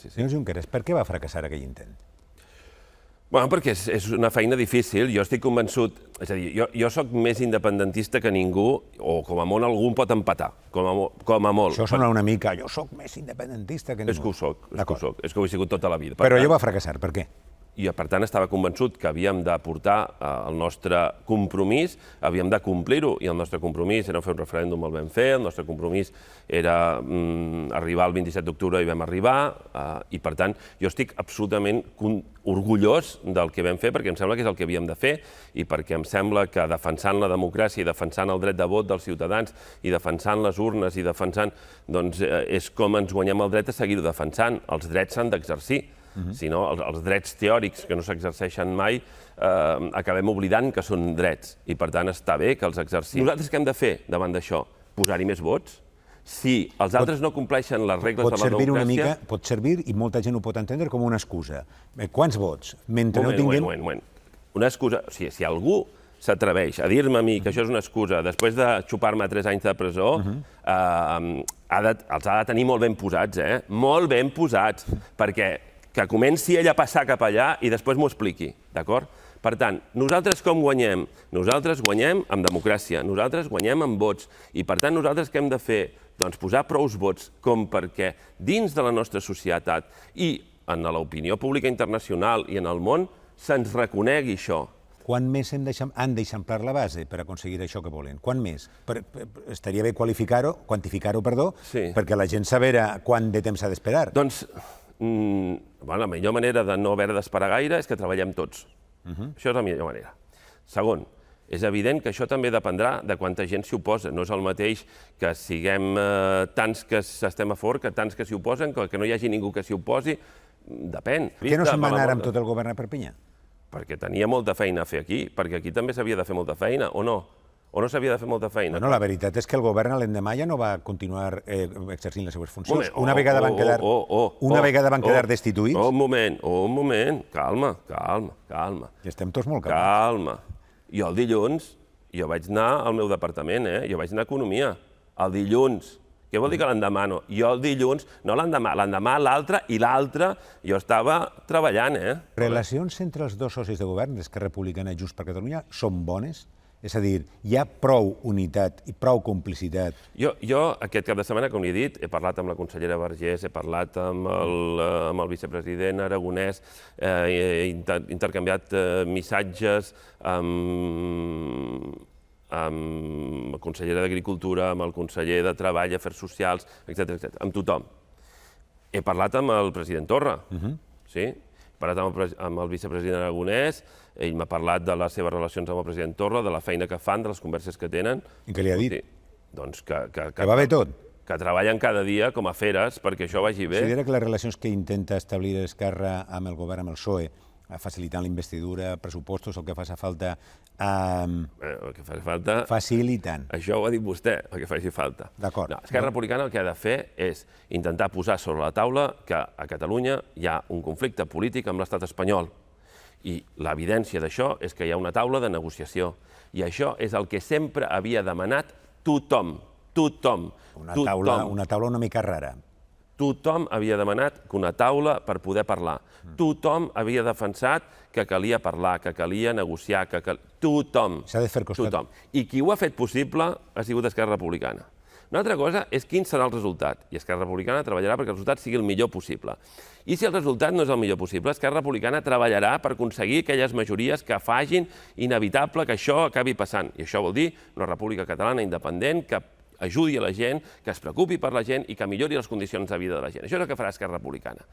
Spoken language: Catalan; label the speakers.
Speaker 1: sí.
Speaker 2: Senyor Junqueras, per què va fracassar aquell intent?
Speaker 1: Bueno, perquè és una feina difícil. Jo estic convençut... És a dir, jo sóc més independentista que ningú, o com a molt algú em pot empatar, com a molt.
Speaker 2: Això sona una mica, jo sóc més independentista que ningú.
Speaker 1: És que ho soc, és que ho he sigut tota la vida.
Speaker 2: Però allò va fracassar, per què?
Speaker 1: I, per tant, estava convençut que havíem de portar el nostre compromís, havíem de complir-ho, i el nostre compromís era fer un referèndum, el vam fer, el nostre compromís era arribar el 27 d'octubre i vam arribar, i, per tant, jo estic absolutament orgullós del que vam fer, perquè em sembla que és el que havíem de fer, i perquè em sembla que defensant la democràcia i defensant el dret de vot dels ciutadans i defensant les urnes i defensant, doncs, és com ens guanyem el dret a seguir-ho defensant. Els drets s'han d'exercir. Si no, els drets teòrics que no s'exerceixen mai acabem oblidant que són drets i, per tant, està bé que els exercim. Nosaltres què hem de fer davant d'això? Posar-hi més vots? Si els altres no compleixen les regles de la democràcia...
Speaker 2: Pot servir, i molta gent ho pot entendre, com una excusa. Quants vots? Mentre no tinguem...
Speaker 1: Una excusa... Si algú s'atreveix a dir-me a mi que això és una excusa després de xupar-me 3 anys de presó, els ha de tenir molt ben posats, molt ben posats, perquè que comenci ell a passar cap allà i després m'ho expliqui, d'acord? Per tant, nosaltres com guanyem? Nosaltres guanyem amb democràcia, nosaltres guanyem amb vots, i per tant nosaltres què hem de fer? Doncs posar prous vots com perquè dins de la nostra societat i en l'opinió pública internacional i en el món se'ns reconegui això.
Speaker 2: Quan més han d'eixamplar la base per aconseguir això que volen? Quan més? Estaria bé quantificar-ho, perquè la gent sabrà quant de temps s'ha d'esperar.
Speaker 1: Doncs la millor manera de no haver d'esperar gaire és que treballem tots. Això és la millor manera. Segon, és evident que això també dependrà de quanta gent s'hi oposa. No és el mateix que siguem tants que estem a favor que tants que s'hi oposen, que no hi hagi ningú que s'hi oposi. Depèn.
Speaker 2: Per què no se'n va anar amb tot el govern a Perpinyà?
Speaker 1: Perquè tenia molta feina a fer aquí, perquè aquí també s'havia de fer molta feina, o no? O no s'havia de fer molta feina?
Speaker 2: No, la veritat és que el govern l'endemà ja no va continuar exercint les seves funcions. Una vegada van quedar destituïts.
Speaker 1: Un moment, calma.
Speaker 2: I estem tots molt calmats.
Speaker 1: Calma. Jo el dilluns, jo vaig anar al meu departament, jo vaig anar a Economia. El dilluns. Què vol dir que l'endemà no? Jo el dilluns, no l'endemà, l'altre i l'altre, jo estava treballant,
Speaker 2: Relacions entre els dos socis de govern, d'Esquerra Republicana i Junts per Catalunya, són bones? És a dir, hi ha prou unitat i prou complicitat?
Speaker 1: Jo aquest cap de setmana, com li he dit, he parlat amb la consellera Vergés, he parlat amb el vicepresident Aragonès, he intercanviat missatges amb la consellera d'Agricultura, amb el conseller de Treball, Afers Socials, etc., amb tothom. He parlat amb el president Torra, sí? He parlat amb el vicepresident Aragonès, ell m'ha parlat de les seves relacions amb el president Torra, de la feina que fan, de les converses que tenen.
Speaker 2: I què li ha dit?
Speaker 1: Doncs
Speaker 2: que va bé tot?
Speaker 1: Que treballen cada dia com a feres perquè això vagi bé.
Speaker 2: Considera que les relacions que intenta establir Esquerra amb el govern, amb el PSOE, facilitant la investidura, pressupostos, el que faci falta...
Speaker 1: El que faci falta...
Speaker 2: Facilitant.
Speaker 1: Això ho ha dit vostè, el que faci falta.
Speaker 2: D'acord.
Speaker 1: Esquerra Republicana el que ha de fer és intentar posar sobre la taula que a Catalunya hi ha un conflicte polític amb l'estat espanyol. I l'evidència d'això és que hi ha una taula de negociació. I això és el que sempre havia demanat tothom.
Speaker 2: Una taula una mica rara.
Speaker 1: Tothom havia demanat una taula per poder parlar. Tothom havia defensat que calia parlar, que calia negociar, tothom.
Speaker 2: S'ha de fer costat.
Speaker 1: I qui ho ha fet possible ha sigut Esquerra Republicana. Una altra cosa és quin serà el resultat. I Esquerra Republicana treballarà perquè el resultat sigui el millor possible. I si el resultat no és el millor possible, Esquerra Republicana treballarà per aconseguir aquelles majories que facin inevitable que això acabi passant. I això vol dir una república catalana independent que ajudi a la gent, que es preocupi per la gent i que millori les condicions de vida de la gent. Això és el que farà Esquerra Republicana.